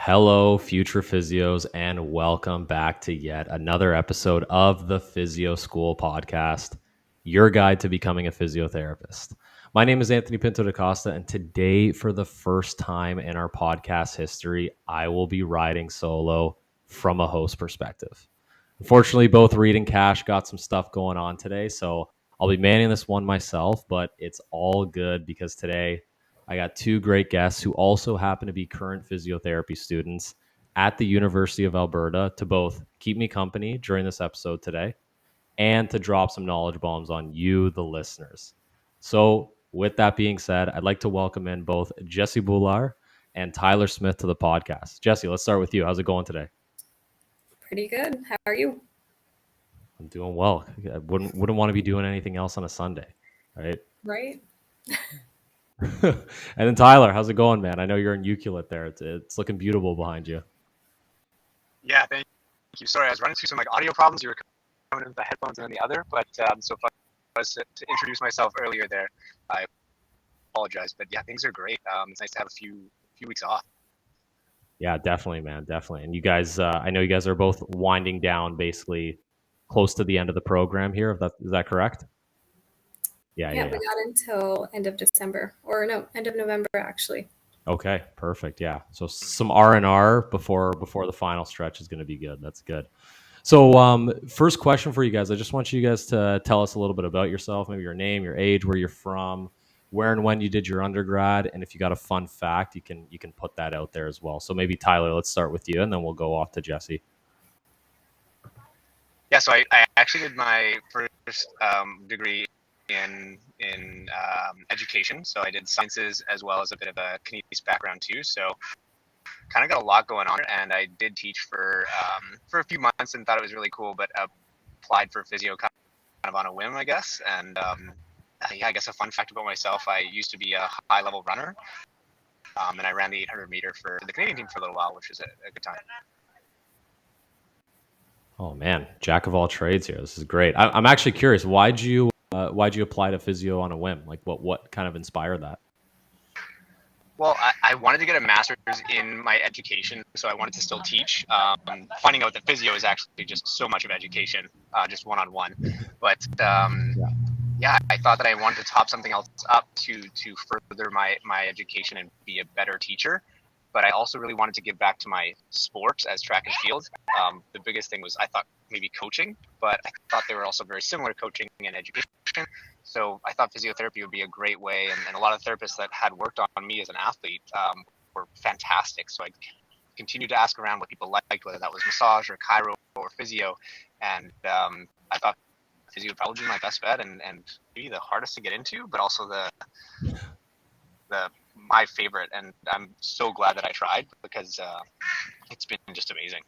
Hello, future physios, and welcome back to yet another episode of the PhysioSchool Podcast, your guide to becoming a physiotherapist. My name is Anthony Pinto da Costa, and today, for the first time in our podcast history, I will be riding solo from a host perspective. Unfortunately, both Reed and Cash got some stuff going on today, so I'll be manning this one myself, but it's all good because today I got two great guests who also happen to be current physiotherapy students at the University of Alberta to both keep me company during this episode today and to drop some knowledge bombs on you, the listeners. So, with that being said, I'd like to welcome in both Jassy Bhullar and Tyler Smith to the podcast. Jassy, let's start with you. How's it going today? Pretty good. How are you? I'm doing well. I wouldn't want to be doing anything else on a Sunday, right? Right? And then Tyler, how's it going, man? I know you're in Ucluelet there. It's looking beautiful behind you. Yeah, thank you. Sorry, I was running through some audio problems. You were coming in with the headphones and then the other, but so far to introduce myself earlier there. I apologize, but yeah, things are great. It's nice to have a few weeks off. Yeah, definitely, man, definitely. And you guys, I know you guys are both winding down, basically close to the end of the program here. Is that correct? Yeah, we got until end of December, or no, end of November actually. Okay, perfect. Yeah, so some R&R before the final stretch is going to be good. That's good. So, first question for you guys. I just want you guys to tell us a little bit about yourself, maybe your name, your age, where you're from, where and when you did your undergrad, and if you got a fun fact, you can put that out there as well. So maybe Tyler, let's start with you, and then we'll go off to Jassy. Yeah, so I actually did my first degree in education. So I did sciences as well as a bit of a kinesics background too. So kind of got a lot going on, and I did teach for a few months and thought it was really cool, but applied for physio kind of on a whim, I guess. And yeah, I guess a fun fact about myself, I used to be a high-level runner, and I ran the 800 meter for the Canadian team for a little while, which was a good time. Oh man, jack of all trades here. This is great. I'm actually curious. Why'd you apply to physio on a whim? Like, what kind of inspired that? Well, I wanted to get a master's in my education, so I wanted to still teach. Finding out that physio is actually just so much of education, just one-on-one. But yeah, I thought that I wanted to top something else up to further my education and be a better teacher. But I also really wanted to give back to my sports as track and field. The biggest thing was I thought maybe coaching, but I thought they were also very similar, coaching and education. So I thought physiotherapy would be a great way, and a lot of therapists that had worked on me as an athlete were fantastic. So I continued to ask around what people liked, whether that was massage or chiro or physio, and I thought physio would probably be my best bet and maybe the hardest to get into, but also the my favorite, and I'm so glad that I tried because it's been just amazing.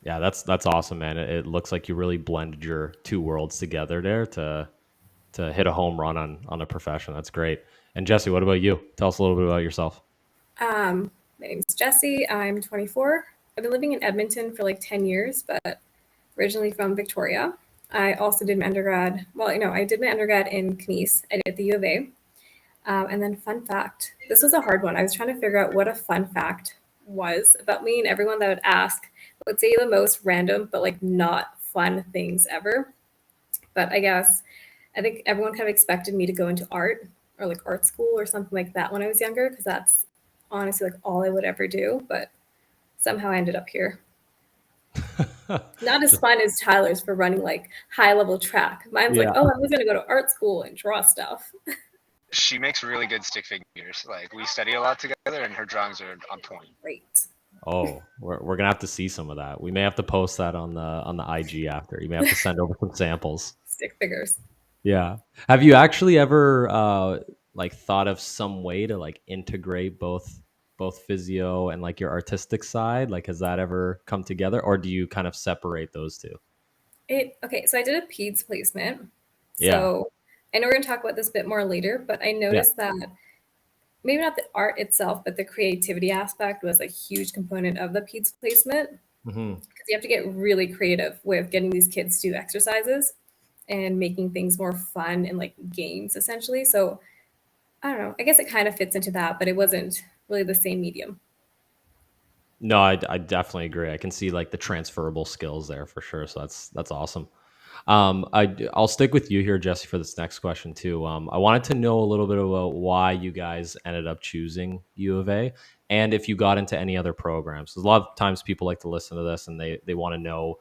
Yeah, that's awesome, man. It looks like you really blended your two worlds together there to hit a home run on a profession. That's great. And Jassy, what about you? Tell us a little bit about yourself. My name's Jassy. I'm 24. I've been living in Edmonton for like 10 years, but originally from Victoria. I also did my undergrad. Well, I did my undergrad in kinesics. I did at the UofA. And then fun fact, this was a hard one. I was trying to figure out what a fun fact was about me, and everyone that would ask would say the most random, but like not fun things ever. But I think everyone kind of expected me to go into art or like art school or something like that when I was younger, because that's honestly like all I would ever do. But somehow I ended up here. Not as fun as Tyler's for running like high level track. Mine's like, oh, I was going to go to art school and draw stuff. She makes really good stick figures. Like, we study a lot together, and her drawings are on point. Great. Oh, we're gonna have to see some of that. We may have to post that on the IG after. You may have to send over some samples. Stick figures. Yeah. Have you actually ever like thought of some way to like integrate both physio and like your artistic side? Like, has that ever come together, or do you kind of separate those two? Okay, so I did a PEDS placement. Yeah. So I know we're going to talk about this a bit more later, but I noticed that maybe not the art itself, but the creativity aspect was a huge component of the PEDS placement. Because you have to get really creative with getting these kids to do exercises and making things more fun and like games essentially. So I don't know, I guess it kind of fits into that, but it wasn't really the same medium. No, I definitely agree. I can see like the transferable skills there for sure. So that's awesome. I'll stick with you here, Jesse, for this next question too. I wanted to know a little bit about why you guys ended up choosing U of A, and if you got into any other programs. 'Cause a lot of times people like to listen to this and they want to know,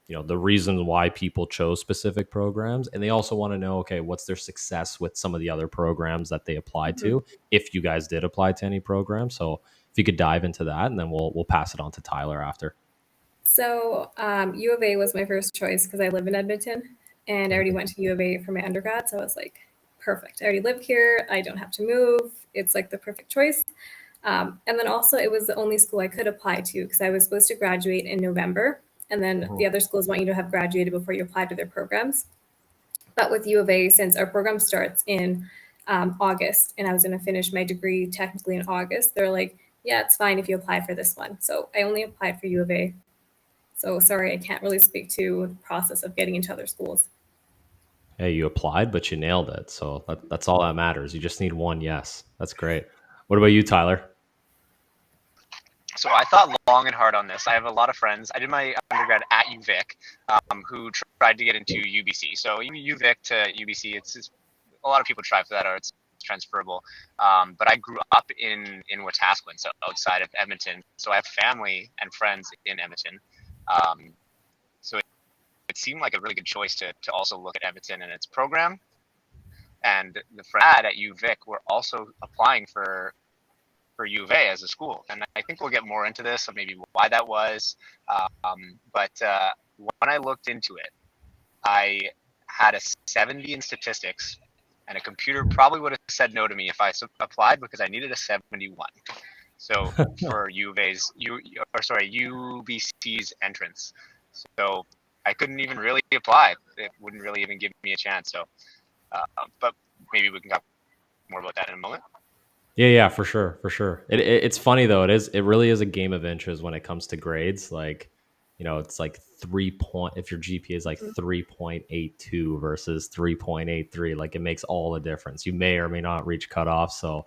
the reasons why people chose specific programs, and they also want to know, okay, what's their success with some of the other programs that they applied Mhm. to, if you guys did apply to any program. So if you could dive into that, and then we'll pass it on to Tyler after. So U of A was my first choice because I live in Edmonton and I already went to U of A for my undergrad. So I was like, perfect. I already live here. I don't have to move. It's like the perfect choice. And then also, it was the only school I could apply to because I was supposed to graduate in November. And then the other schools want you to have graduated before you apply to their programs. But with U of A, since our program starts in August and I was going to finish my degree technically in August, they're like, yeah, it's fine if you apply for this one. So I only applied for U of A. So sorry, I can't really speak to the process of getting into other schools. Hey, you applied, but you nailed it. So that's all that matters. You just need one yes. That's great. What about you, Tyler? So I thought long and hard on this. I have a lot of friends. I did my undergrad at UVic, who tried to get into UBC. So UVic to UBC, it's a lot of people try for that, or it's transferable. But I grew up in Wetaskiwin, so outside of Edmonton. So I have family and friends in Edmonton. So it seemed like a really good choice to also look at Edmonton and its program. And the friends at UVic were also applying for U of A as a school. And I think we'll get more into this of maybe why that was. But when I looked into it, I had a 70 in statistics, and a computer probably would have said no to me if I applied because I needed a 71. So for UBC's entrance. So I couldn't even really apply. It wouldn't really even give me a chance. So, but maybe we can talk more about that in a moment. Yeah, for sure, for sure. It's funny though. It really is a game of inches when it comes to grades. Like, it's like 3 point. If your GPA is like 3.82 versus 3.83, like it makes all the difference. You may or may not reach cutoff. So,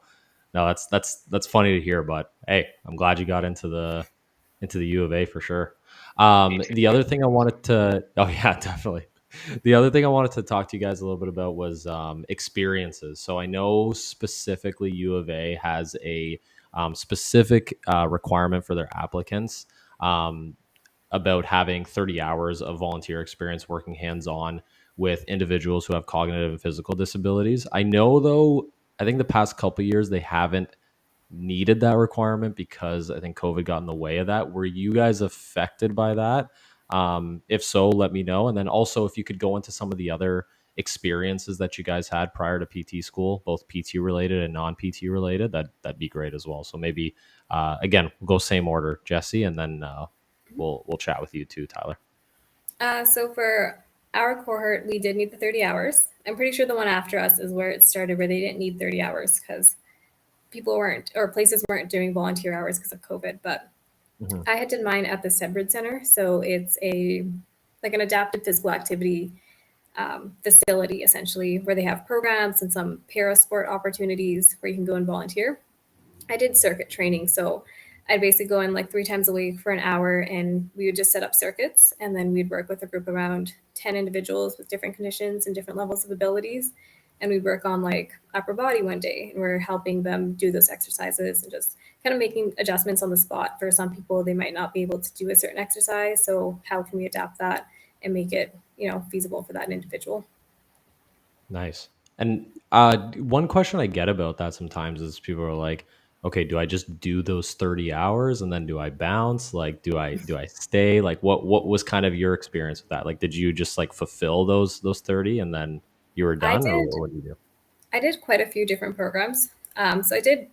no, that's funny to hear. But hey, I'm glad you got into the U of A for sure. The other thing I wanted to, oh yeah, definitely. The other thing I wanted to talk to you guys a little bit about was experiences. So I know specifically U of A has a specific requirement for their applicants um, about having 30 hours of volunteer experience working hands-on with individuals who have cognitive and physical disabilities. I know though, I think the past couple of years they haven't needed that requirement because I think COVID got in the way of that. Were you guys affected by that? If so, let me know. And then also, if you could go into some of the other experiences that you guys had prior to PT school, both PT related and non PT related, that'd be great as well. So maybe again, we'll go same order, Jesse, and then we'll chat with you too, Tyler. So for our cohort, we did need the 30 hours. I'm pretty sure the one after us is where it started, where they didn't need 30 hours because people weren't, or places weren't doing volunteer hours because of COVID. But I had done mine at the Sedbridge Center. So it's like an adaptive physical activity facility, essentially, where they have programs and some para sport opportunities where you can go and volunteer. I did circuit training. So I'd basically go in like 3 times a week for an hour and we would just set up circuits. And then we'd work with a group around 10 individuals with different conditions and different levels of abilities. And we'd work on like upper body one day. And we're helping them do those exercises and just kind of making adjustments on the spot. For some people, they might not be able to do a certain exercise. So how can we adapt that and make it, feasible for that individual? Nice. And one question I get about that sometimes is people are like, okay, do I just do those 30 hours and then do I bounce? Like, do I stay? Like, what was kind of your experience with that? Like, did you just like fulfill those 30 and then you were I done, or did what do you do? I did quite a few different programs. So I did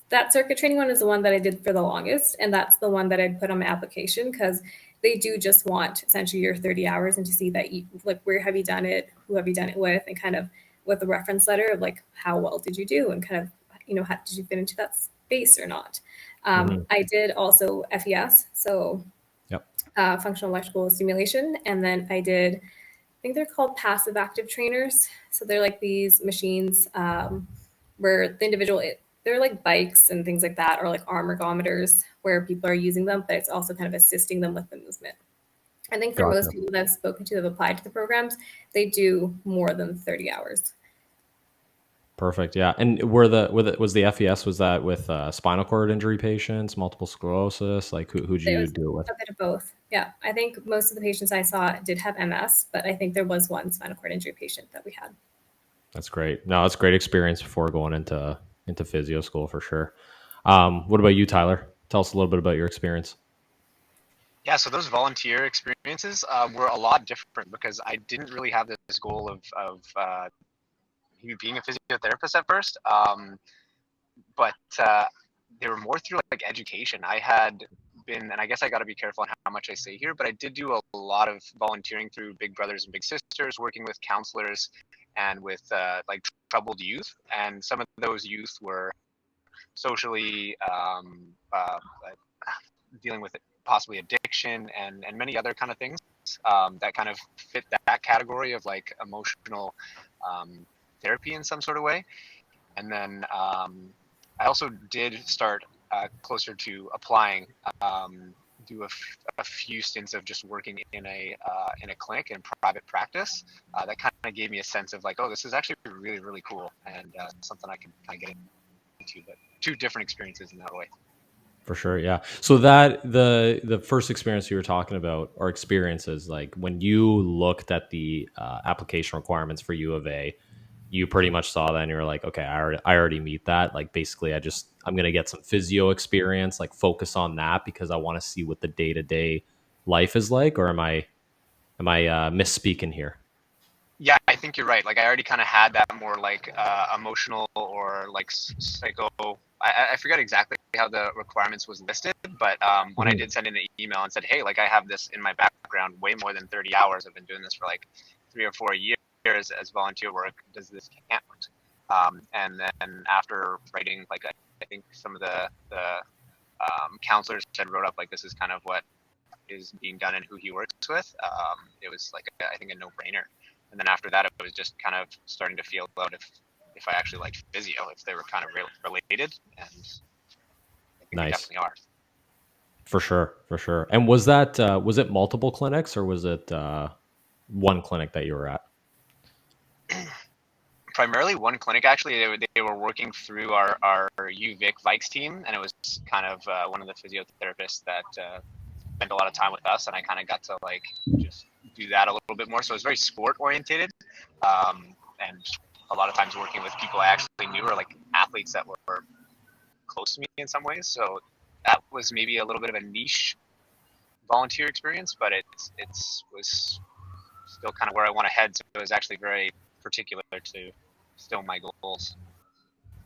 that circuit training one is the one that I did for the longest, and that's the one that I'd put on my application because they do just want essentially your 30 hours and to see that you like where have you done it, who have you done it with, and kind of with a reference letter of like how well did you do and kind of how did you fit into that space or not. Hmm. I did also FES, so Yep. functional electrical stimulation, and then I did I think they're called passive active trainers. So they're like these machines where the individual they're like bikes and things like that, or like arm ergometers where people are using them, but it's also kind of assisting them with the movement. I think for most Gotcha. people that I've spoken to that have applied to the programs, they do more than 30 hours. Perfect. Yeah. And was the FES, was that with spinal cord injury patients, multiple sclerosis? Like who'd It you was do it with? a bit of both. Yeah, I think most of the patients I saw did have MS, but I think there was one spinal cord injury patient that we had. That's great. No, it's a great experience before going into physio school for sure. What about you, Tyler? Tell us a little bit about your experience. Yeah, so those volunteer experiences were a lot different because I didn't really have this goal of being a physiotherapist at first, but they were more through like education. I had been, and I guess I got to be careful on how much I say here, but I did do a lot of volunteering through Big Brothers and Big Sisters, working with counselors and with like troubled youth, and some of those youth were socially dealing with possibly addiction and many other kind of things that kind of fit that category of like emotional therapy in some sort of way. And then I also did start closer to applying, do a few stints of just working in a clinic in private practice. That kind of gave me a sense of like, oh, this is actually really, really cool and something I can kind of get into. But two different experiences in that way. For sure, yeah. So that the first experience you were talking about, or experiences, like when you looked at the application requirements for U of A, you pretty much saw that and you were like, okay, I already meet that. Like basically, I'm gonna get some physio experience, like focus on that because I want to see what the day-to-day life is like. Or am I misspeaking here? Yeah, I think you're right. Like I already kind of had that more like emotional or like psycho. I forget exactly how the requirements was listed, but when I did send in an email and said, hey, like I have this in my background, way more than 30 hours. I've been doing this for like 3 or 4 years as volunteer work. Does this count? And then after writing, like I think some of the counselors had wrote up like this is kind of what is being done and who he works with. It was like I think a no-brainer. And then after that, it was just kind of starting to feel out if I actually liked physio, if they were kind of related, and I think they Nice. definitely are. For sure, for sure. And was it multiple clinics or was it one clinic that you were at? Primarily one clinic, actually. They were working through our UVic Vikes team, and it was kind of one of the physiotherapists that spent a lot of time with us, and I kind of got to like just do that a little bit more. So it was very sport orientated, and a lot of times working with people I actually knew or like athletes that were close to me in some ways. So that was maybe a little bit of a niche volunteer experience, but it was still kind of where I want to head. So it was actually very particular to still my goals.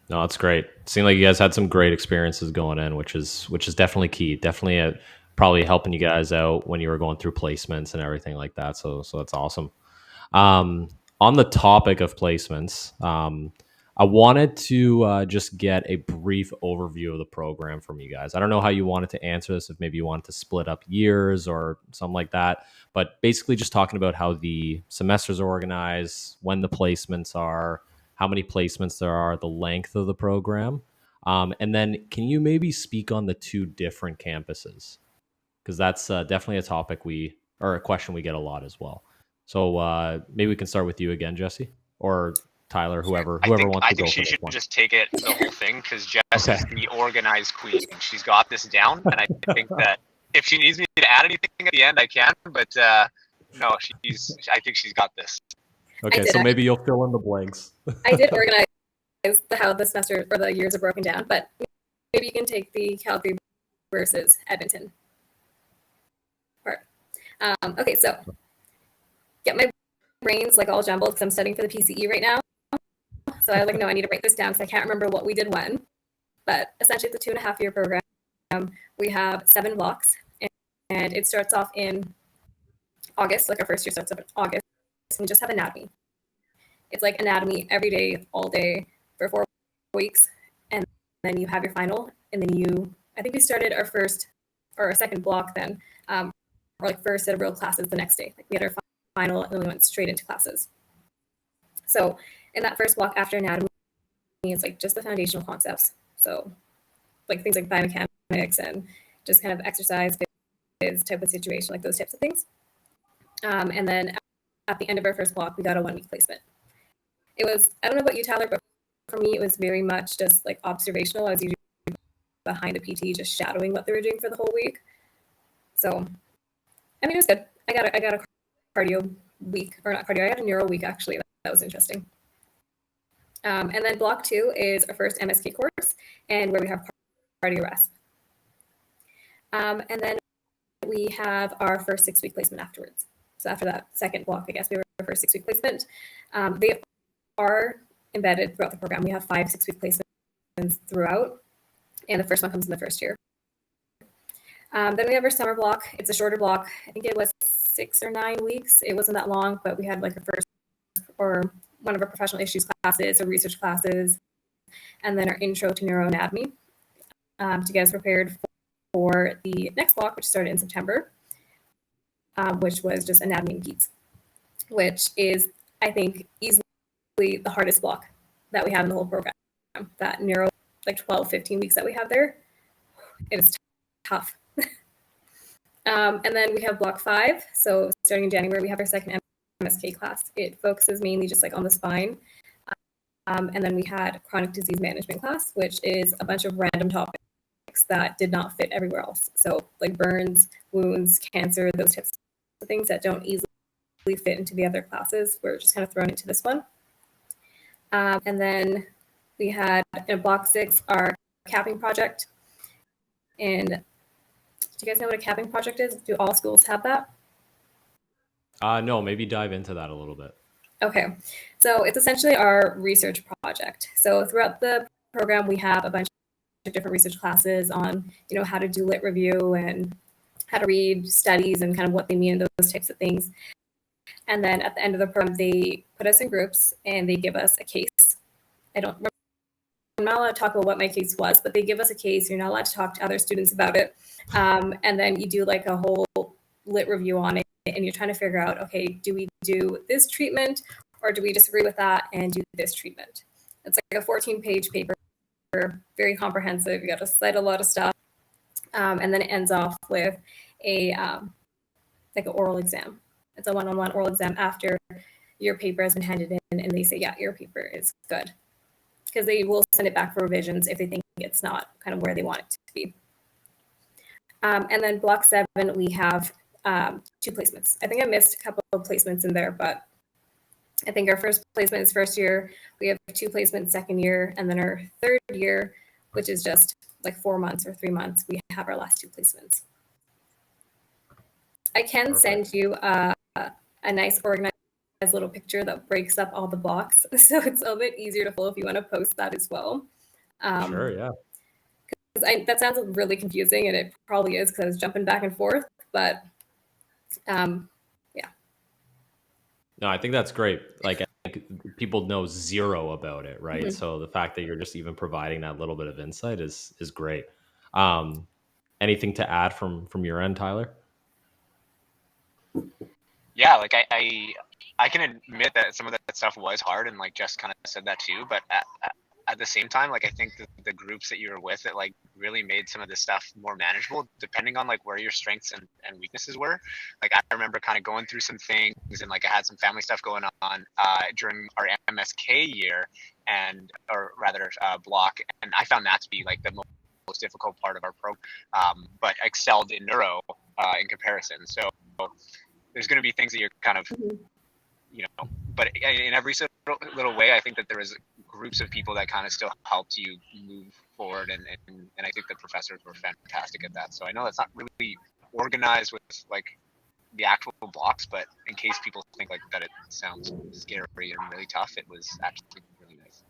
No, that's great. It seemed like you guys had some great experiences going in, which is definitely key. Definitely probably helping you guys out when you were going through placements and everything like that. So that's awesome. On the topic of placements, I wanted to just get a brief overview of the program from you guys. I don't know how you wanted to answer this, if maybe you wanted to split up years or something like that, but basically just talking about how the semesters are organized, when the placements are, how many placements there are, the length of the program. And then can you maybe speak on the two different campuses? Because that's definitely a topic or a question we get a lot as well. So maybe we can start with you again, Jesse, or Tyler, whoever wants I to think go for she this should one. just take it the whole thing because Jess Okay. is the organized queen. She's got this down, and I think that if she needs me to add anything at the end, I can. But no, I think she's got this. Okay, so maybe you'll fill in the blanks. I did organize how the semester or the years are broken down, but maybe you can take the Calgary versus Edmonton part. Okay, so get my brains like all jumbled because I'm studying for the PCE right now. So I like, no, I need to break this down because I can't remember what we did when. But essentially, it's a 2.5-year program. We have 7 blocks, and it starts off in August. Like our first year starts off in August, and we just have anatomy. It's like anatomy every day, all day for 4 weeks, and then you have your final, and then I think we started our first or our second block then, or like first set of real classes the next day. Like we had our final, and then we went straight into classes. So in that first block after anatomy, it's like just the foundational concepts. So like things like biomechanics and just kind of exercise type of situation, like those types of things. And then at the end of our first block, we got a 1 week placement. It was, I don't know about you, Tyler, but for me, it was very much just like observational. I was usually behind the PT, just shadowing what they were doing for the whole week. So, I mean, it was good. I got a cardio week, or not cardio, I got a neuro week actually. That was interesting. And then block 2 is our first MSK course, and where we have cardio rest. And then we have our first 6 week placement afterwards. So after that second block, I guess we have our first 6 week placement. They are embedded throughout the program. We have 5 6 week placements throughout, and the first one comes in the first year. Then we have our summer block. It's a shorter block. I think it was 6 or 9 weeks. It wasn't that long, but we had like a first or one of our professional issues classes or research classes, and then our intro to neuroanatomy to get us prepared for the next block, which started in September, which was just anatomy and peds, which is, I think, easily the hardest block that we have in the whole program. That neuro, like 12, 15 weeks that we have there, it is tough. And then we have block 5. So starting in January, we have our second MSK class. It focuses mainly just like on the spine. And then we had chronic disease management class, which is a bunch of random topics that did not fit everywhere else. So like burns, wounds, cancer, those types of things that don't easily fit into the other classes were just kind of thrown into this one. And then we had in block 6 our capping project. And do you guys know what a capping project is? Do all schools have that? No, maybe dive into that a little bit. Okay, so it's essentially our research project. So throughout the program, we have a bunch of different research classes on, you know, how to do lit review and how to read studies and kind of what they mean and those types of things. And then at the end of the program, they put us in groups and they give us a case. I'm not allowed to talk about what my case was, but they give us a case. You're not allowed to talk to other students about it. And then you do like a whole lit review on it, and you're trying to figure out, okay, do we do this treatment or do we disagree with that and do this treatment? It's like a 14-page paper, very comprehensive. You got to cite a lot of stuff. And then it ends off with a like an oral exam. It's a one-on-one oral exam after your paper has been handed in, and they say, yeah, your paper is good. Because they will send it back for revisions if they think it's not kind of where they want it to be. And then block 7, we have 2 placements. I think I missed a couple of placements in there, but I think our first placement is first year. We have 2 placements second year, and then our third year, which is just like 4 months or 3 months, we have our last 2 placements. I can send you a nice organized little picture that breaks up all the blocks, so it's a bit easier to follow if you want to post that as well. Sure, yeah. That sounds really confusing, and it probably is because I was jumping back and forth, but yeah. No, I think that's great. Like, I think people know zero about it, right? Mm-hmm. So the fact that you're just even providing that little bit of insight is great. Anything to add from your end, Tyler? Yeah, like I can admit that some of that stuff was hard, and like Jess kind of said that too. But at the same time, like I think the groups that you were with, it like really made some of this stuff more manageable, depending on like where your strengths and weaknesses were. Like I remember kind of going through some things, and like I had some family stuff going on during our MSK year, or rather block, and I found that to be like the most difficult part of our program, but excelled in neuro in comparison. So there's going to be things that you're kind of, you know, but in every little way, I think that there was groups of people that kind of still helped you move forward. And I think the professors were fantastic at that. So I know that's not really organized with like the actual blocks, but in case people think like that it sounds scary and really tough, it was actually really nice.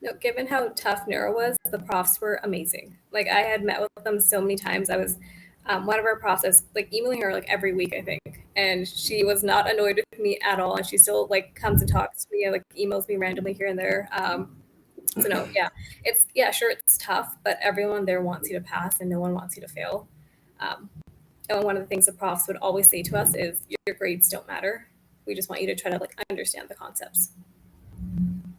No, given how tough neuro was, the profs were amazing. Like I had met with them so many times. I was one of our profs, like emailing her like every week, I think, and she was not annoyed with me at all, and she still like comes and talks to me and like emails me randomly here and there. So no, yeah, sure, it's tough, but everyone there wants you to pass, and no one wants you to fail. And one of the things the profs would always say to us is, your grades don't matter. We just want you to try to like understand the concepts.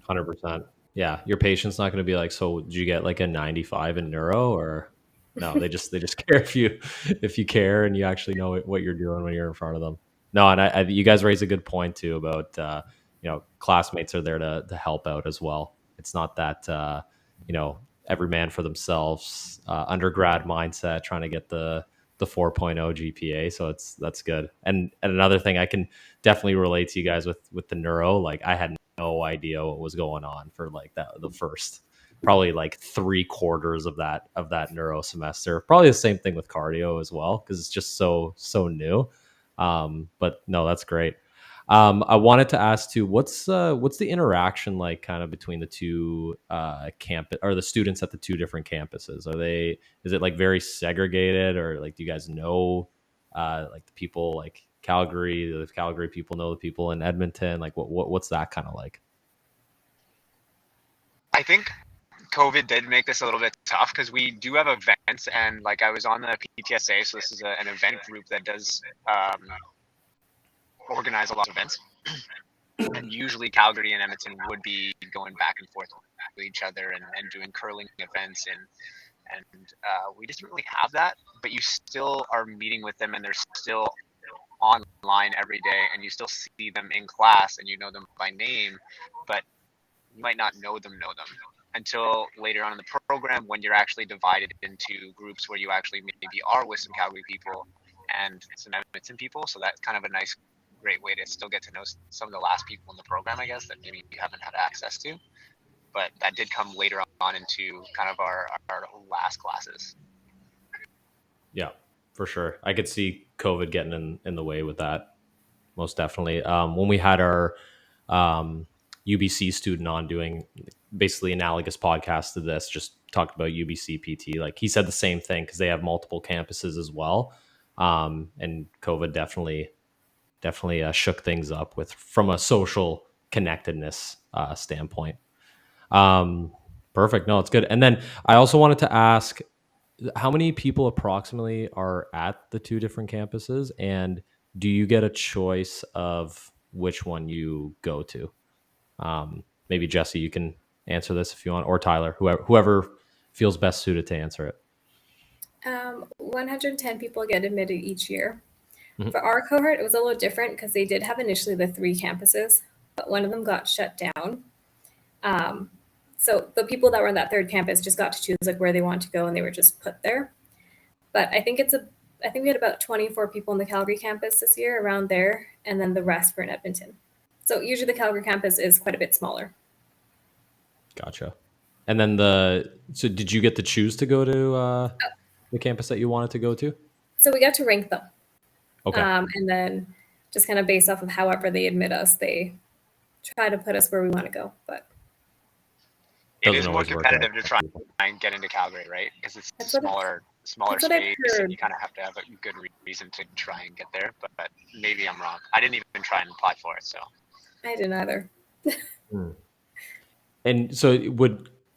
100%. Yeah, your patient's not going to be like, so did you get like a 95 in neuro, or no? They just care if you care and you actually know what you're doing when you're in front of them. No, and you guys raise a good point too about classmates are there to help out as well. It's not that every man for themselves undergrad mindset trying to get the 4.0 GPA. So that's good. And another thing I can definitely relate to you guys with the neuro. Like I had no idea what was going on for like the first probably like 3/4 of that neuro semester. Probably the same thing with cardio as well because it's just so new. But no, that's great. I wanted to ask too, what's the interaction like kind of between the two campus or the students at the two different campuses? Is it like very segregated, or like do you guys know like the people like Calgary, the Calgary people know the people in Edmonton? Like what's that kind of like? I think COVID did make this a little bit tough because we do have events, and like I was on the PTSA, so this is an event group that does organize a lot of events. And usually Calgary and Edmonton would be going back and forth with each other and doing curling events, and we just didn't really have that. But you still are meeting with them, and they're still online every day, and you still see them in class, and you know them by name, but you might not know them until later on in the program when you're actually divided into groups where you actually maybe are with some Calgary people and some Edmonton people. So that's kind of a nice, great way to still get to know some of the last people in the program, I guess, that maybe you haven't had access to. But that did come later on into kind of our last classes. Yeah, for sure. I could see COVID getting in the way with that, most definitely. When we had our UBC student on doing basically analogous podcast to this, just talked about UBC PT. Like he said the same thing because they have multiple campuses as well, and COVID definitely shook things up with from a social connectedness standpoint. Um, Perfect. No, it's good. And then I also wanted to ask, how many people approximately are at the two different campuses, and do you get a choice of which one you go to? Maybe Jassy, you can answer this if you want, or Tyler, whoever feels best suited to answer it. 110 people get admitted each year. Mhm. For our cohort, it was a little different because they did have initially the 3 campuses, but one of them got shut down. So the people that were on that third campus just got to choose like where they want to go, and they were just put there. But I think we had about 24 people in the Calgary campus this year, around there, and then the rest were in Edmonton. So usually the Calgary campus is quite a bit smaller. Gotcha. And then so did you get to choose to go to the campus that you wanted to go to? So we got to rank them. Okay. And then just kind of based off of however they admit us, they try to put us where we want to go. But it is more competitive to try and get into Calgary, right? Because it's smaller space, and you kind of have to have a good reason to try and get there. But maybe I'm wrong. I didn't even try and apply for it, so I didn't either. And so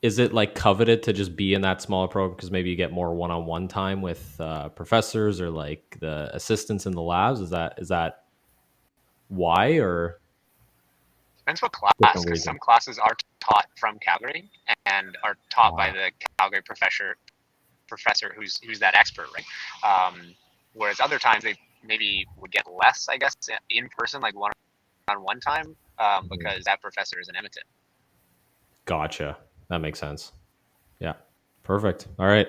is it like coveted to just be in that smaller program because maybe you get more one-on-one time with professors or like the assistants in the labs? Is that why, or depends what class? Because some classes are taught from Calgary and are taught by the Calgary professor who's that expert, right? Whereas other times they maybe would get less, I guess, in person, like one-on-one time, because that professor is in Edmonton. Gotcha. That makes sense. Yeah. Perfect. All right.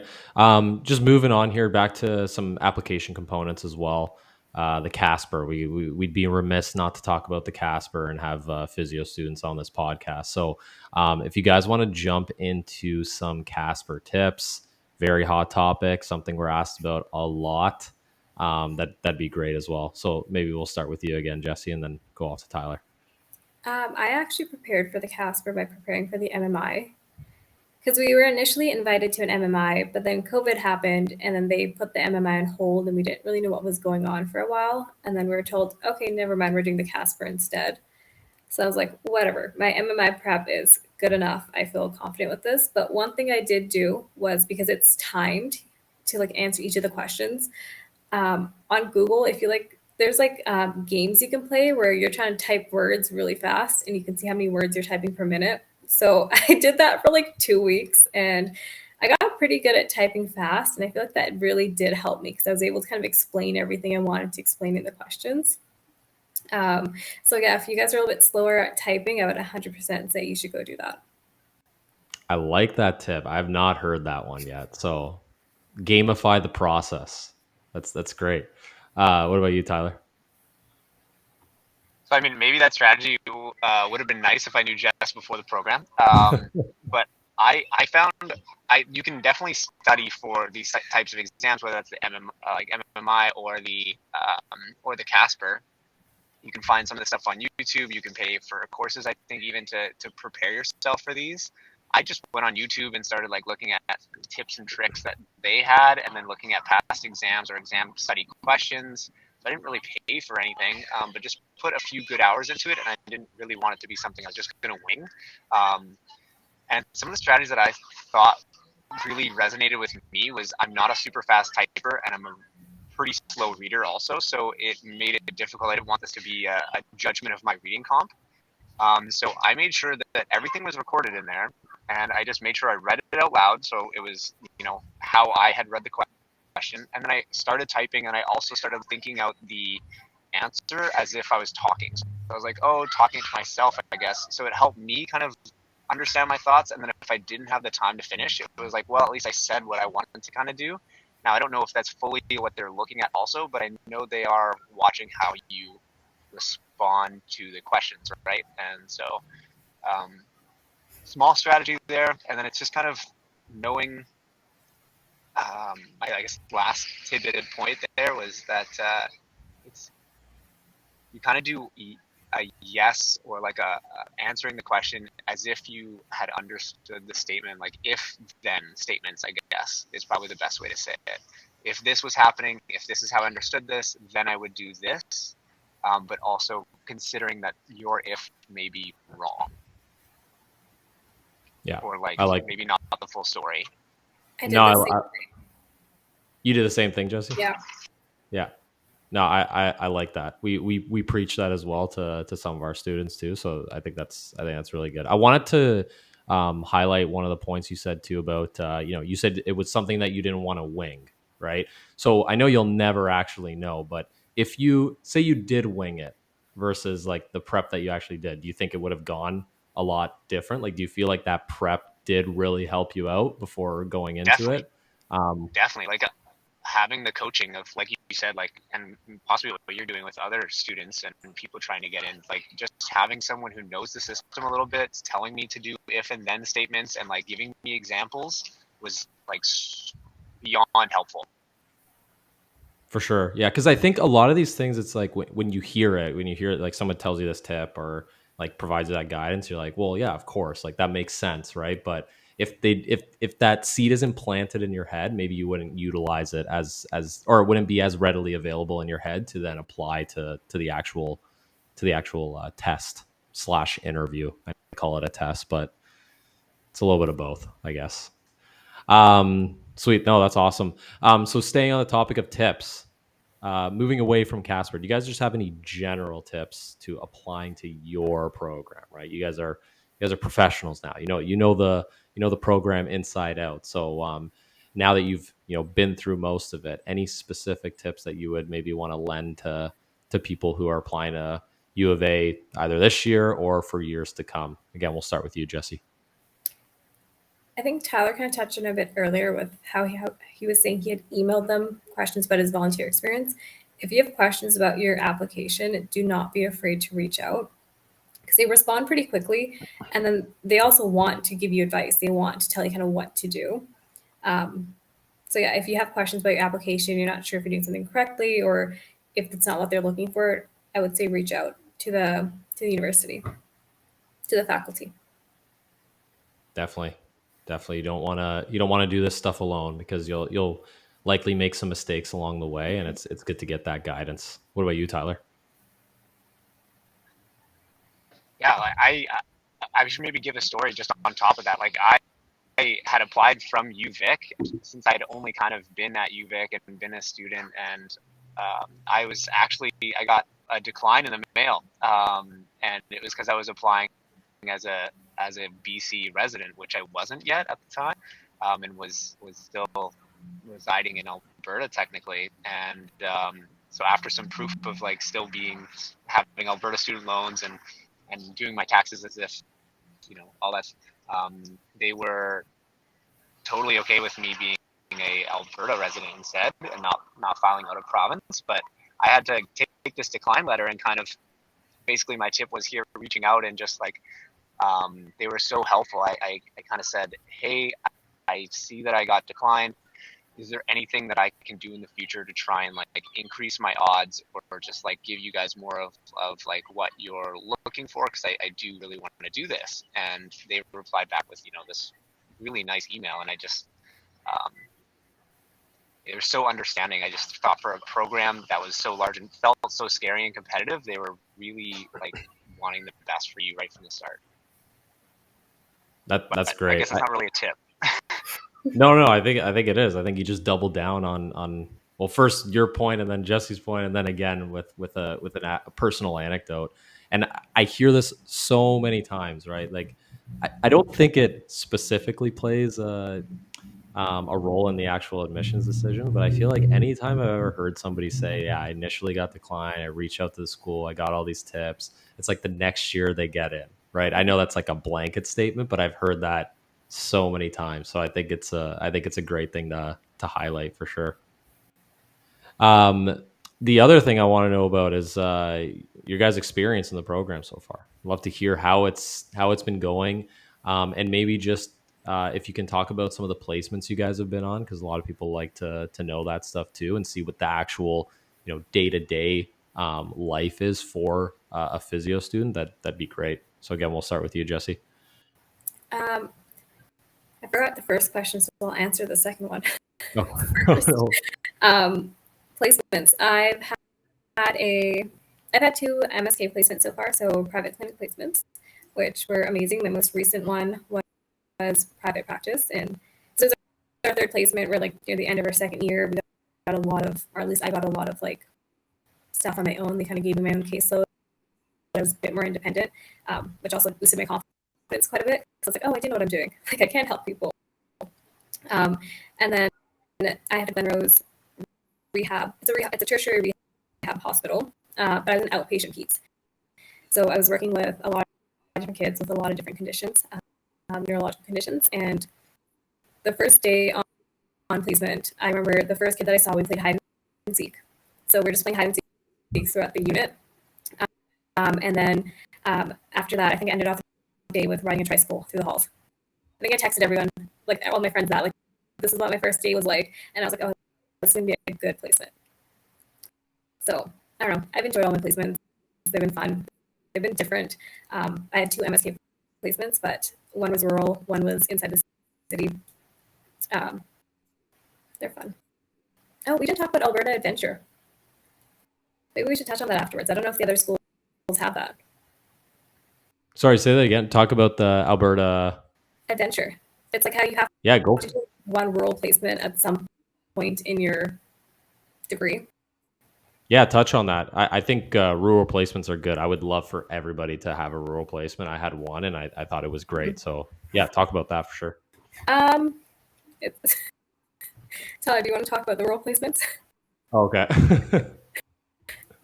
Just moving on here back to some application components as well. The Casper. We'd be remiss not to talk about the Casper and have physio students on this podcast. So if you guys want to jump into some Casper tips, very hot topic, something we're asked about a lot, that'd be great as well. So maybe we'll start with you again, Jassy, and then go off to Tyler. I actually prepared for the Casper by preparing for the MMI, because we were initially invited to an MMI, but then COVID happened, and then they put the MMI on hold, and we didn't really know what was going on for a while. And then we were told, okay, never mind, we're doing the Casper instead. So I was like, whatever, my MMI prep is good enough. I feel confident with this. But one thing I did do was, because it's timed to like answer each of the questions, on Google, if you like, there's like games you can play where you're trying to type words really fast, and you can see how many words you're typing per minute. So I did that for like 2 weeks, and I got pretty good at typing fast. And I feel like that really did help me because I was able to kind of explain everything I wanted to explain in the questions. So yeah, if you guys are a little bit slower at typing, I would 100% say you should go do that. I like that tip. I've not heard that one yet. So gamify the process. That's great. What about you, Tyler? So I mean, maybe that strategy would have been nice if I knew Jess before the program. But I found you can definitely study for these types of exams, whether that's the like MMI or the Casper. You can find some of the stuff on YouTube. You can pay for courses, I think, even to prepare yourself for these. I just went on YouTube and started like looking at tips and tricks that they had, and then looking at past exams or exam study questions. So I didn't really pay for anything, but just put a few good hours into it, and I didn't really want it to be something I was just going to wing. And some of the strategies that I thought really resonated with me was I'm not a super fast typer, and I'm a pretty slow reader also, so it made it difficult. I didn't want this to be a judgment of my reading comp. So I made sure that everything was recorded in there, and I just made sure I read it out loud, so it was, how I had read the question. And then I started typing, and I also started thinking out the answer as if I was talking. So I was like, talking to myself, I guess. So it helped me kind of understand my thoughts, and then if I didn't have the time to finish, it was like, well, at least I said what I wanted to kind of do. Now, I don't know if that's fully what they're looking at also, but I know they are watching how you respond to the questions, right? And so small strategy there, and then it's just kind of knowing, I guess last tidbit point there was that it's you kind of do a yes or like a answering the question as if you had understood the statement, like if then statements, I guess, is probably the best way to say it. If this was happening, if this is how I understood this, then I would do this, but also considering that your if may be wrong. Yeah. Or like maybe not the full story. I did the same thing. You did the same thing, Jassy? Yeah. Yeah. No, I like that. We preach that as well to some of our students too. So I think that's really good. I wanted to highlight one of the points you said too about you said it was something that you didn't want to wing, right? So I know you'll never actually know, but if you say you did wing it versus like the prep that you actually did, do you think it would have gone a lot different? Like, do you feel like that prep did really help you out before going into it? Definitely. Like having the coaching of, like you said, like, and possibly what you're doing with other students and people trying to get in, like just having someone who knows the system a little bit, telling me to do if and then statements and like giving me examples was like beyond helpful. For sure. Yeah. Cause I think a lot of these things, it's like when you hear it, like someone tells you this tip or like provides you that guidance, you're like, well, yeah, of course, like that makes sense. Right. But if that seed isn't planted in your head, maybe you wouldn't utilize it or it wouldn't be as readily available in your head to then apply to the actual test / interview. I call it a test, but it's a little bit of both, I guess. Sweet. No, that's awesome. So staying on the topic of tips, moving away from Casper, do you guys just have any general tips to applying to your program? Right, you guys are professionals now. You know the program inside out. So now that you've been through most of it, any specific tips that you would maybe want to lend to people who are applying to U of A either this year or for years to come? Again, we'll start with you, Jassy. I think Tyler kind of touched on a bit earlier with how he was saying he had emailed them questions about his volunteer experience. If you have questions about your application, do not be afraid to reach out because they respond pretty quickly. And then they also want to give you advice. They want to tell you kind of what to do. So yeah, if you have questions about your application, you're not sure if you're doing something correctly or if it's not what they're looking for, I would say reach out to the university, to the faculty. Definitely. You don't want to do this stuff alone because you'll likely make some mistakes along the way, and it's good to get that guidance. What about you, Tyler? Yeah, I should maybe give a story just on top of that. Like I had applied from UVic since I'd only kind of been at UVic and been a student, and I got a decline in the mail, and it was because I was applying as a as a BC resident, which I wasn't yet at the time, and was still residing in Alberta technically. And so after some proof of like still having Alberta student loans and doing my taxes as if, all that, they were totally okay with me being a Alberta resident instead and not filing out of province. But I had to take this decline letter, and kind of basically my tip was here reaching out and just like, they were so helpful. I kind of said, hey, I see that I got declined. Is there anything that I can do in the future to try and like increase my odds, or just like give you guys more of like what you're looking for? Because I do really want to do this. And they replied back with, this really nice email. And I just, they were so understanding. I just thought for a program that was so large and felt so scary and competitive, they were really like wanting the best for you right from the start. That's great. I guess it's not really a tip. No, I think it is. I think you just double down on well, first your point, and then Jesse's point, and then again with a personal anecdote. And I hear this so many times, right? Like, I don't think it specifically plays a role in the actual admissions decision, but I feel like anytime I've ever heard somebody say, "Yeah, I initially got declined. I reached out to the school. I got all these tips," it's like the next year they get in, right? I know that's like a blanket statement, but I've heard that so many times. So I think it's a great thing to highlight for sure. The other thing I want to know about is your guys' experience in the program so far. I'd love to hear how it's been going, and maybe just if you can talk about some of the placements you guys have been on, because a lot of people like to know that stuff too, and see what the actual day-to-day life is for a physio student. That'd be great. So again, we'll start with you, Jassy. I forgot the first question, so I'll answer the second one. Oh, first. no. Placements. I've had 2 MSK placements so far, so private clinic placements, which were amazing. The most recent one was private practice, and so it was our 3rd placement. We're like near the end of our 2nd year. We got a lot of, or at least I got a lot of like stuff on my own. They kind of gave me my own caseload. I was a bit more independent, which also boosted my confidence quite a bit. So I was like, oh, I do know what I'm doing. Like, I can help people. And then I had Glenrose rehab. It's a tertiary rehab hospital, but I was an outpatient PEDS. So I was working with a lot of different kids with a lot of different conditions, neurological conditions. And the first day on placement, I remember the first kid that I saw, we played hide and seek. So we're just playing hide and seek throughout the unit. And then after that, I think I ended off the day with riding a tricycle through the halls. I think I texted everyone, like all my friends, that like, this is what my first day was like. And I was like, oh, this is going to be a good placement. So I don't know. I've enjoyed all my placements. They've been fun. They've been different. I had 2 MSK placements, but one was rural, one was inside the city. They're fun. Oh, we didn't talk about Alberta Adventure. Maybe we should touch on that afterwards. I don't know if the other schools have that. Sorry, say that again. Talk about the Alberta Adventure. It's like how you have to do one rural placement at some point in your degree. Yeah, touch on that. I think rural placements are good. I would love for everybody to have a rural placement. I had one, and I thought it was great. So yeah, talk about that for sure. Tyler, do you want to talk about the rural placements? Okay.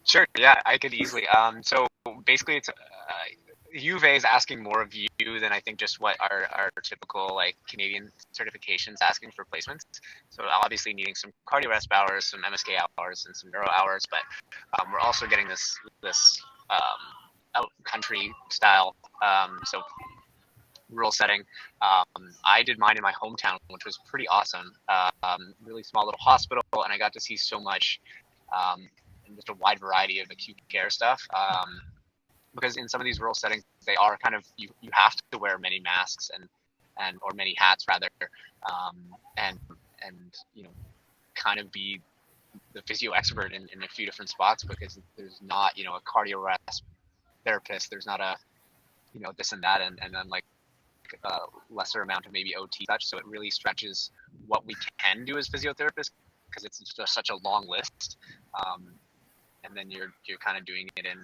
Sure. Yeah, I could easily. So basically, it's UofA is asking more of you than I think just what our typical like Canadian certifications asking for placements. So obviously needing some cardio resp hours, some MSK hours, and some neuro hours, but we're also getting this out country style, so rural setting. I did mine in my hometown, which was pretty awesome. Really small little hospital, and I got to see so much, and just a wide variety of acute care stuff. Because in some of these rural settings, they are kind of you have to wear many masks and or many hats rather, and kind of be the physio expert in a few different spots, because there's not a cardio resp therapist, there's not a this and that, and then like a lesser amount of maybe OT such. So it really stretches what we can do as physiotherapists, because it's just such a long list, and then you're kind of doing it in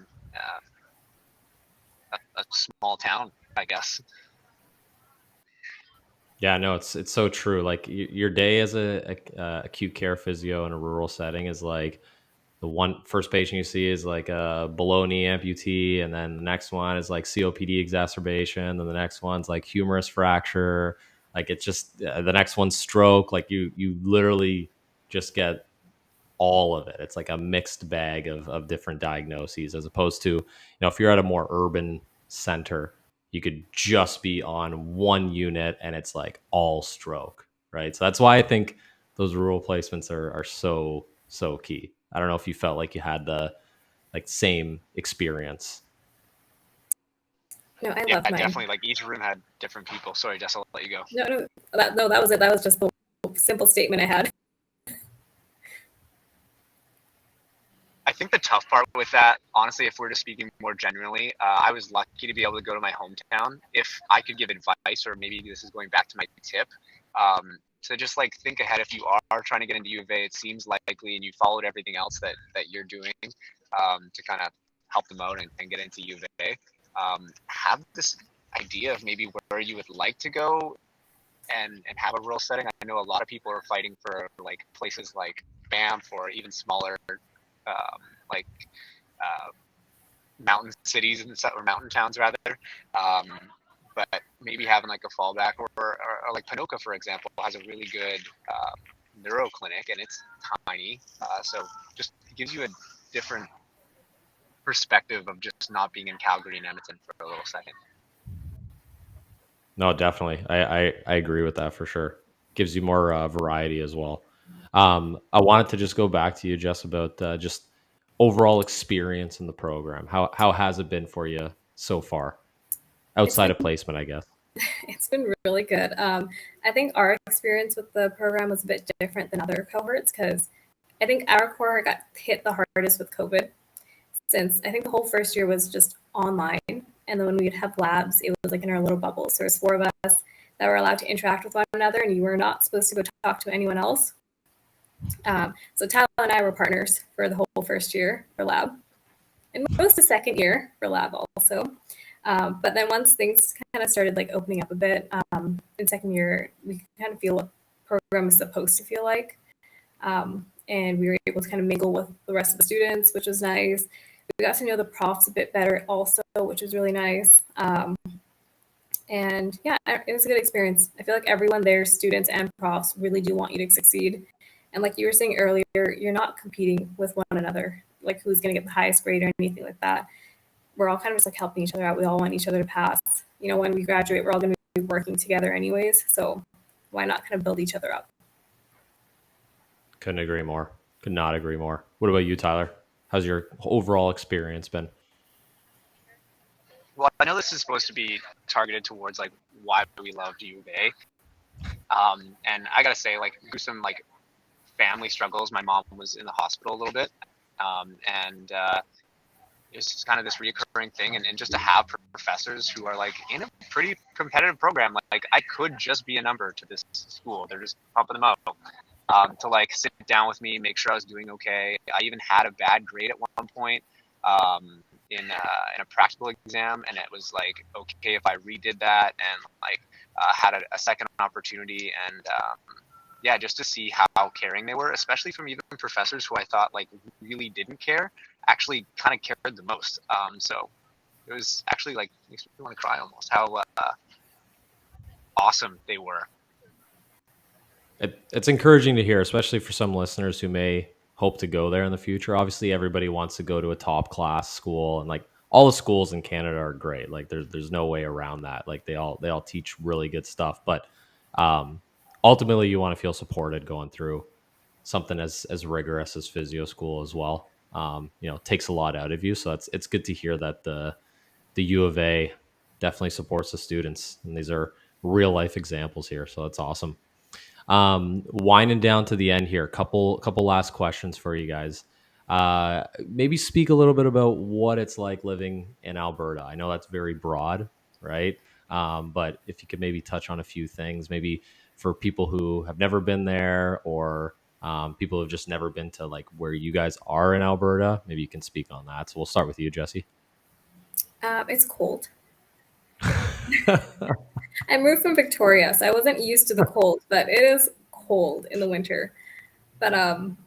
a small town, I guess. Yeah, no, it's so true. Like your day as a acute care physio in a rural setting is like the one first patient you see is like a below knee amputee, and then the next one is like COPD exacerbation, and the next one's like humerus fracture. Like it's just the next one's stroke. Like you literally just get all of it. It's like a mixed bag of different diagnoses, as opposed to, if you're at a more urban center, you could just be on one unit and it's like all stroke, right? So that's why I think those rural placements are so key. I don't know if you felt like you had the like same experience. No, I Yeah, loved mine. definitely. Like each room had different people. Sorry, Jess, I'll let you go. No, that was it. That was just the simple statement I had. I think the tough part with that, honestly, if we're just speaking more generally, I was lucky to be able to go to my hometown. If I could give advice, or maybe this is going back to my tip, to just like think ahead. If you are trying to get into UofA, it seems likely, and you followed everything else that you're doing to kind of help them out and get into UofA. Have this idea of maybe where you would like to go and have a rural setting. I know a lot of people are fighting for like places like Banff or even smaller like mountain cities or mountain towns rather. But maybe having like a fallback or like Panoka, for example, has a really good neuro clinic, and it's tiny. So just gives you a different perspective of just not being in Calgary and Edmonton for a little second. No, definitely. I agree with that for sure. Gives you more variety as well. I wanted to just go back to you, Jess, about just overall experience in the program. How has it been for you so far, outside of placement, I guess? It's been really good. I think our experience with the program was a bit different than other cohorts because I think our cohort got hit the hardest with COVID, since I think the whole first year was just online. And then when we'd have labs, it was like in our little bubbles. There was 4 of us that were allowed to interact with one another, and you were not supposed to go talk to anyone else. So Tyler and I were partners for the whole first year for lab, and most of the second year for lab also. But then once things kind of started like opening up a bit in second year, we kind of feel what program is supposed to feel like. And we were able to kind of mingle with the rest of the students, which was nice. We got to know the profs a bit better also, which was really nice. And yeah, it was a good experience. I feel like everyone there, students and profs, really do want you to succeed. And like you were saying earlier, you're not competing with one another, like who's going to get the highest grade or anything like that. We're all kind of just like helping each other out. We all want each other to pass. When we graduate, we're all going to be working together anyways. So why not kind of build each other up? Couldn't agree more. Could not agree more. What about you, Tyler? How's your overall experience been? Well, I know this is supposed to be targeted towards like why we loved UofA. And I gotta say, like through some like family struggles, my mom was in the hospital a little bit, and it's just kind of this reoccurring thing, and just to have professors who are like in a pretty competitive program, like I could just be a number to this school. They're just pumping them out. To like sit down with me, make sure I was doing okay. I even had a bad grade at one point in a practical exam, and it was like okay if I redid that and like had a second opportunity, and yeah, just to see how caring they were, especially from even professors who I thought like really didn't care, actually kind of cared the most. So it was actually like makes me want to cry almost how awesome they were. It's encouraging to hear, especially for some listeners who may hope to go there in the future. Obviously, everybody wants to go to a top class school, and like all the schools in Canada are great. Like there's no way around that. Like they all teach really good stuff, but ultimately, you want to feel supported going through something as rigorous as physio school as well. Takes a lot out of you. So it's good to hear that the U of A definitely supports the students, and these are real life examples here. So that's awesome. Winding down to the end here, couple last questions for you guys. Maybe speak a little bit about what it's like living in Alberta. I know that's very broad, right? But if you could maybe touch on a few things, maybe for people who have never been there, or people who have just never been to like where you guys are in Alberta, maybe you can speak on that. So we'll start with you, Jassy. It's cold. I moved from Victoria, so I wasn't used to the cold, but it is cold in the winter. But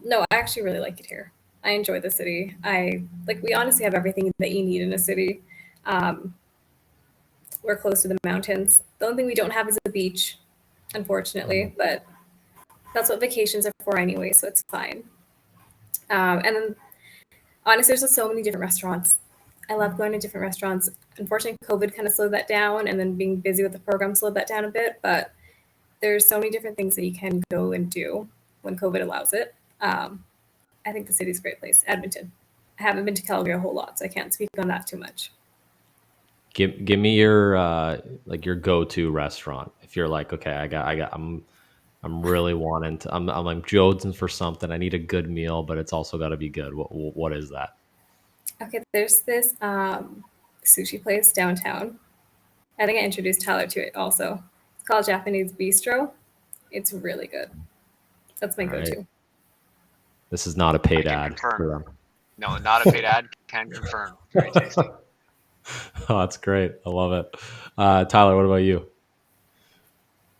no, I actually really like it here. I enjoy the city. We honestly have everything that you need in a city. Um, we're close to the mountains. The only thing we don't have is a beach, unfortunately, but that's what vacations are for anyway, so it's fine. And then honestly, there's just so many different restaurants. I love going to different restaurants. Unfortunately, COVID kind of slowed that down, and then being busy with the program slowed that down a bit. But there's so many different things that you can go and do when COVID allows it. I think the city's a great place. Edmonton. I haven't been to Calgary a whole lot, so I can't speak on that too much. Give me your your go-to restaurant. If you're like, okay, I'm really wanting to. I'm like jonesing for something. I need a good meal, but it's also got to be good. What is that? Okay, there's this sushi place downtown. I think I introduced Tyler to it also. It's called Japanese Bistro. It's really good. That's my All right. go-to. This is not a I paid can ad. confirm. No, not a paid ad. Can confirm. Very tasty. Oh, that's great. I love it. Tyler, what about you?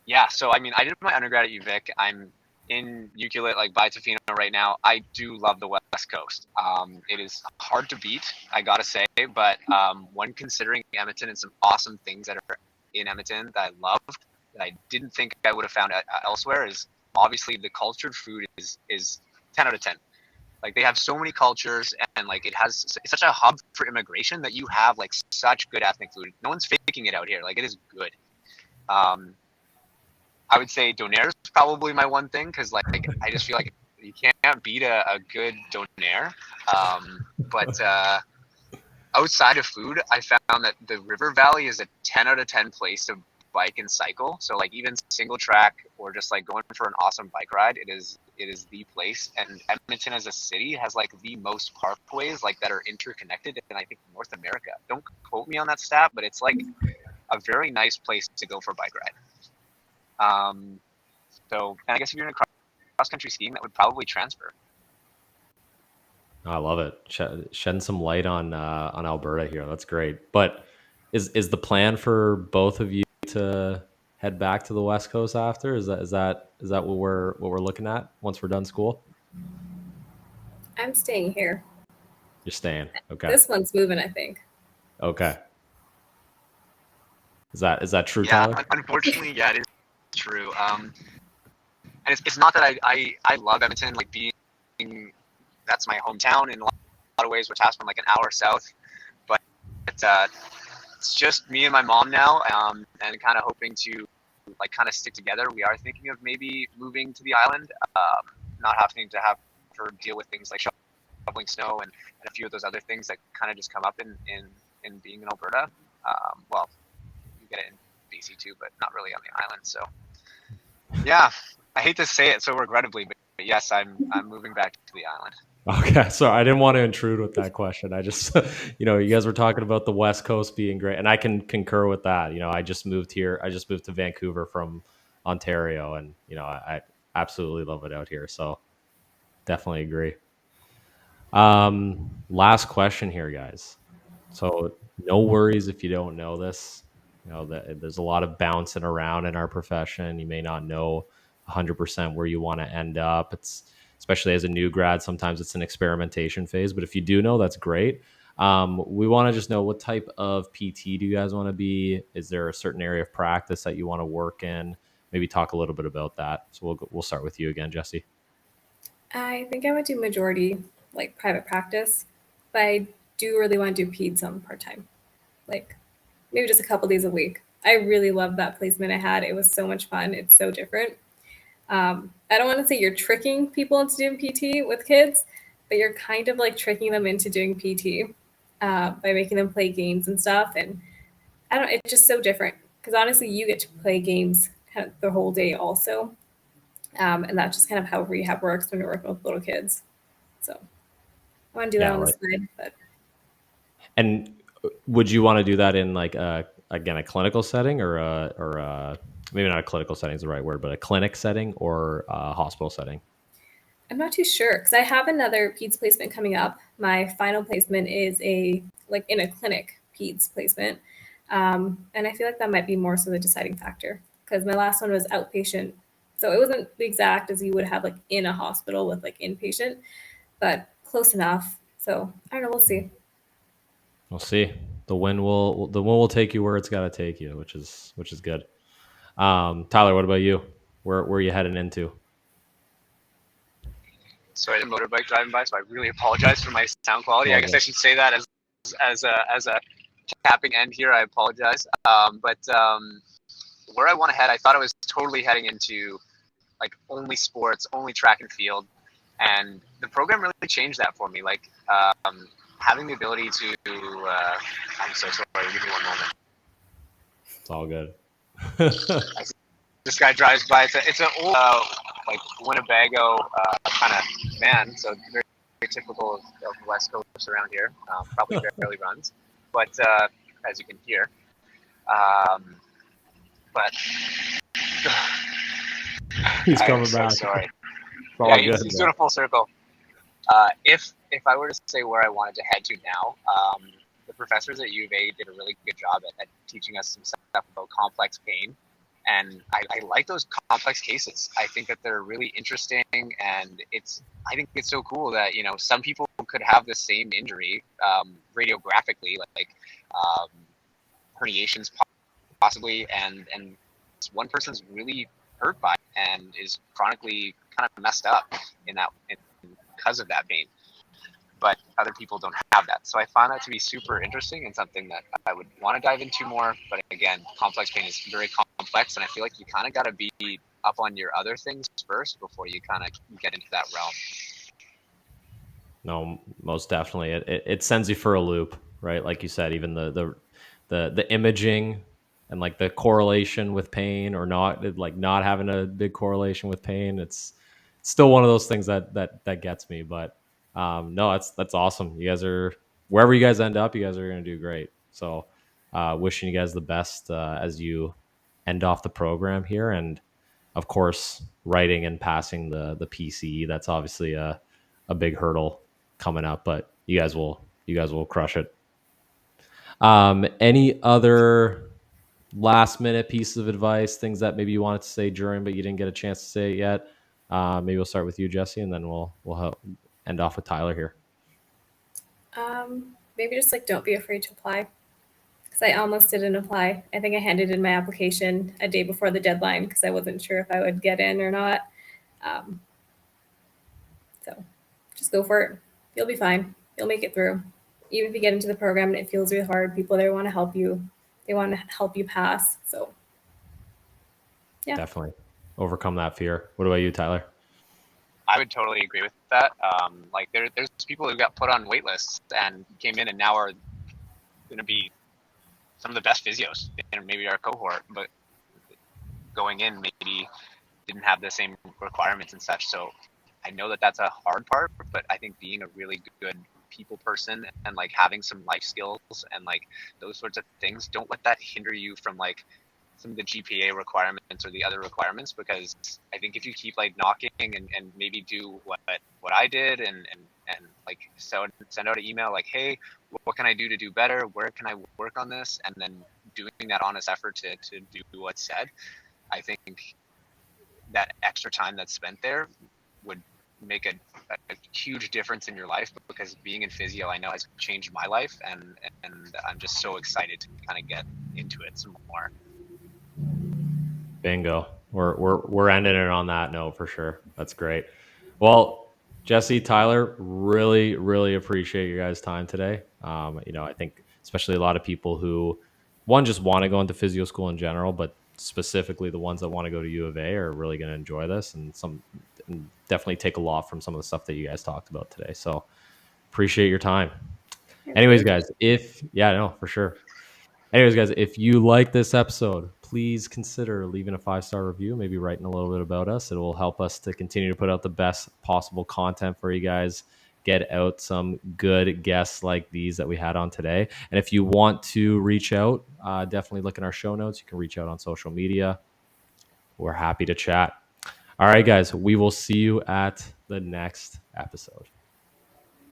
Yeah, so I mean, I did my undergrad at UVic. I'm in Ucluelet, like by Tofino right now. I do love the West Coast. It is hard to beat, I gotta say. But when considering Edmonton and some awesome things that are in Edmonton that I loved, that I didn't think I would have found elsewhere, is obviously the cultured food is 10 out of 10. Like they have so many cultures, and like it's such a hub for immigration that you have like such good ethnic food. No one's faking it out here. Like it is good. Um, I would say donair is probably my one thing because like I just feel like you can't beat a good donair. But outside of food, I found that the River Valley is a 10 out of 10 place to bike and cycle. So like even single track or just like going for an awesome bike ride, it is the place. And Edmonton as a city has like the most parkways like that are interconnected in I think North America. Don't quote me on that stat, but it's like a very nice place to go for a bike ride. So, and I guess if you're in a cross country skiing, that would probably transfer. I love it. Shedding some light on Alberta here. That's great. But is the plan for both of you to head back to the West Coast after? Is that what we're looking at once we're done school? I'm staying here. You're staying. Okay. This one's moving, I think. Okay. Is that true, Yeah, Tyler? unfortunately, yeah, it is true. And it's not that I love Edmonton, like being that's my hometown in a lot of ways, which has been like an hour south, but it's just me and my mom now, and kind of hoping to like kind of stick together. We are thinking of maybe moving to the island, not having to have her deal with things like shoveling snow and a few of those other things that kind of just come up in being in Alberta. Well, you get it in BC too, but not really on the island. So yeah, I hate to say it so regrettably, but yes, I'm moving back to the island. Okay, so I didn't want to intrude with that question. I just, you guys were talking about the West Coast being great, and I can concur with that. I just moved here. I just moved to Vancouver from Ontario, and I absolutely love it out here. So definitely agree. Last question here, guys. So no worries if you don't know this. That there's a lot of bouncing around in our profession. You may not know 100% where you want to end up. It's especially as a new grad, sometimes it's an experimentation phase. But if you do know, that's great. We want to just know what type of PT do you guys want to be? Is there a certain area of practice that you want to work in? Maybe talk a little bit about that. So we'll start with you again, Jassy. I think I would do majority like private practice, but I do really want to do peds some part time, like maybe just a couple days a week. I really love that placement I had. It was so much fun. It's so different. I don't want to say you're tricking people into doing PT with kids, but you're kind of like tricking them into doing PT by making them play games and stuff. And I don't. It's just so different because honestly, you get to play games kind of the whole day also, and that's just kind of how rehab works when you're working with little kids. So I want to do that Yeah, on the right. side, but And would you want to do that in like a clinical setting or maybe not a clinical setting is the right word, but a clinic setting or a hospital setting? I'm not too sure because I have another peds placement coming up. My final placement is a like in a clinic peds placement. And I feel like that might be more so the deciding factor, because my last one was outpatient. So it wasn't the exact as you would have like in a hospital with like inpatient, but close enough. So I don't know. We'll see. We'll see. The wind will take you where it's got to take you, which is good. Tyler, what about you? Where are you heading into? So I had a motorbike driving by, so I really apologize for my sound quality. I guess I should say that as a tapping end here. I apologize. But where I want to head, I thought I was totally heading into like only sports, only track and field, and the program really changed that for me. Like having the ability to, I'm so sorry. Give me one moment. It's all good. This guy drives by. It's an old like Winnebago kind of van, so very, very typical of the West Coast around here. Probably barely runs, but as you can hear. But he's coming back. So sorry. Yeah, he's doing a full circle. If I were to say where I wanted to head to now, the professors at UofA did a really good job at teaching us some stuff about complex pain. And I like those complex cases. I think that they're really interesting, and I think it's so cool that some people could have the same injury radiographically, like herniations possibly, and one person's really hurt by it and is chronically kind of messed up because of that pain. But other people don't have that. So I find that to be super interesting and something that I would want to dive into more. But again, complex pain is very complex, and I feel like you kind of got to be up on your other things first before you kind of get into that realm. No, most definitely. It sends you for a loop, right? Like you said, even the imaging and like the correlation with pain or not, like not having a big correlation with pain. It's still one of those things that gets me, but no, that's awesome. You guys are, wherever you guys end up, you guys are going to do great. So wishing you guys the best as you end off the program here. And of course, writing and passing the PCE, that's obviously a big hurdle coming up, but you guys will crush it. Any other last minute pieces of advice, things that maybe you wanted to say during, but you didn't get a chance to say it yet? Maybe we'll start with you, Jassy, and then we'll end off with Tyler here. Maybe just like don't be afraid to apply, because I almost didn't apply. I think I handed in my application a day before the deadline because I wasn't sure if I would get in or not. So just go for it. You'll be fine. You'll make it through. Even if you get into the program and it feels really hard, people there want to help you. They want to help you pass. So yeah, definitely overcome that fear. What about you, Tyler? I would totally agree with that. Like there's people who got put on wait lists and came in and now are going to be some of the best physios in maybe our cohort, but going in maybe didn't have the same requirements and such. So I know that that's a hard part, but I think being a really good people person and like having some life skills and like those sorts of things, don't let that hinder you from like some of the GPA requirements or the other requirements, because I think if you keep like knocking and maybe do what I did and like send out an email like, hey, what can I do to do better? Where can I work on this? And then doing that honest effort to do what's said, I think that extra time that's spent there would make a huge difference in your life, because being in physio, I know, has changed my life, and I'm just so excited to kind of get into it some more. Bingo. We're ending it on that note for sure. That's great. Well, Jassy, Tyler, really, really appreciate your guys' time today. I think especially a lot of people who, one, just want to go into physio school in general, but specifically the ones that want to go to UofA are really going to enjoy this and definitely take a lot from some of the stuff that you guys talked about today. So appreciate your time. Anyways, guys, for sure. Anyways, guys, if you like this episode, please consider leaving a 5-star review, maybe writing a little bit about us. It will help us to continue to put out the best possible content for you guys, get out some good guests like these that we had on today. And if you want to reach out, definitely look in our show notes. You can reach out on social media. We're happy to chat. All right, guys, we will see you at the next episode.